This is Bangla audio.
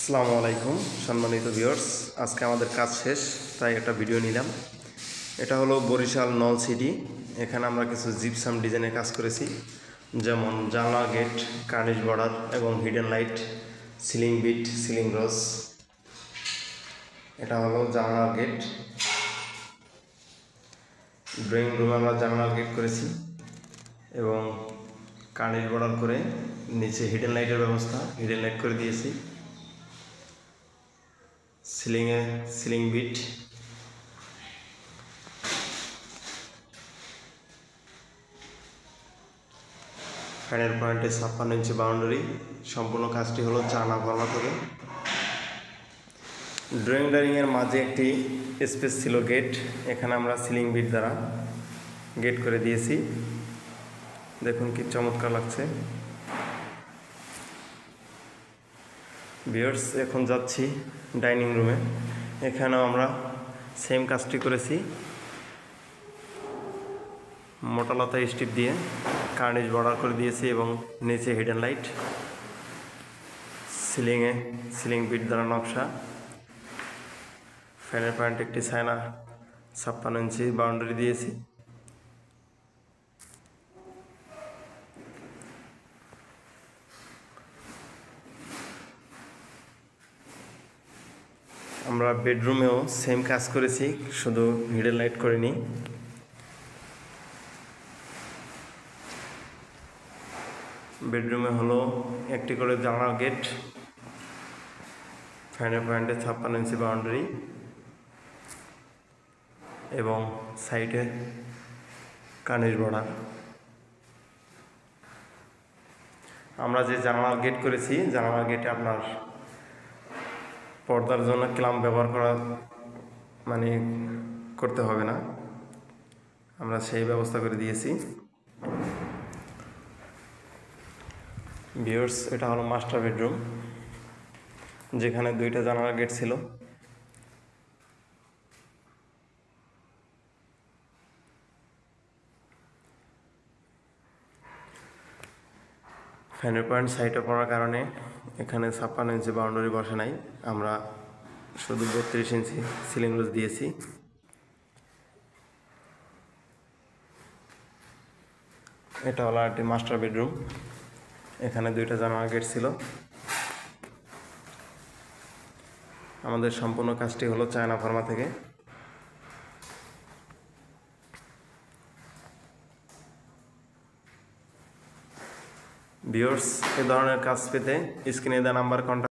আসসালামু আলাইকুম সম্মানিত ভিউয়ার্স, আজকে আমাদের কাজ শেষ তাই একটা ভিডিও নিলাম। এটা হলো বরিশাল নল সিটি। এখানে আমরা কিছু জিপসাম ডিজাইনের কাজ করেছি, যেমন জানলা, গেট, কার্নিশ বর্ডার এবং hidden light, ceiling bit, ceiling rose. এটা হলো জানলার গেট। ড্রয়িং রুমে আমরা জানলার গেট করেছি এবং কার্নিশ বর্ডার করে নিচে হিডেন লাইটের ব্যবস্থা, হিডেন লাইট করে দিয়েছি। সিলিংয়ে সিলিং বিট, ফ্যানের পয়েন্টে 56 ইঞ্চি বাউন্ডারি। সম্পূর্ণ কাজটি হলো চায়না ফর্মা থেকে। ড্রয়িং ডাইনিংয়ের মাঝে একটি স্পেস ছিল গেট, এখানে আমরা সিলিং বিট দ্বারা গেট করে দিয়েছি। দেখুন কি চমৎকার লাগছে। ভিউয়ার্স, এখন যাচ্ছি ডাইনিং রুমে। এখানেও আমরা সেম কাজটি করেছি। মোটালতা স্টিপ দিয়ে কার্নিশ বর্ডার করে দিয়েছি এবং নিচে হিডেন লাইট, সিলিংয়ে সিলিং বিট দ্বারা নকশা। ফ্যানের পয়েন্ট একটি চায়না 56 ইঞ্চি বাউন্ডারি দিয়েছি। আমরা বেডরুমেও সেম কাজ করেছি, শুধু হিডেন লাইট করিনি। বেডরুমে হলো একটি করে জানালার গেট, ফ্যানের পয়েন্টে 56 ইঞ্চি বাউন্ডারি এবং সাইডে কার্নিশ বর্ডার। আমরা যে জানালার গেট করেছি, জানালার গেটে আপনার পর্দার জন্য ক্লাম্প ব্যবহার করতে হবে না, আমরা সেই ব্যবস্থা করে দিয়েছি। ভিউয়ার্স, এটা হলো মাস্টার বেডরুম, যেখানে 2টা জানালার গেট ছিল। ফ্যানের পয়েন্ট সাইডে পড়ার কারণে এখানে 56 ইঞ্চি বাউন্ডারি বসে নাই, আমরা শুধু 32 ইঞ্চি সিলিং রোজ দিয়েছি। এটা হলো একটি মাস্টার বেডরুম, এখানে 2টা জানালার গেট ছিল। আমাদের সম্পূর্ণ কাজটি হলো চায়না ফার্মা থেকে। ভিউয়ার্স, এ ধরনের কাজ পেতে স্ক্রিনে দেওয়া নাম্বার কন্ট্যাক্ট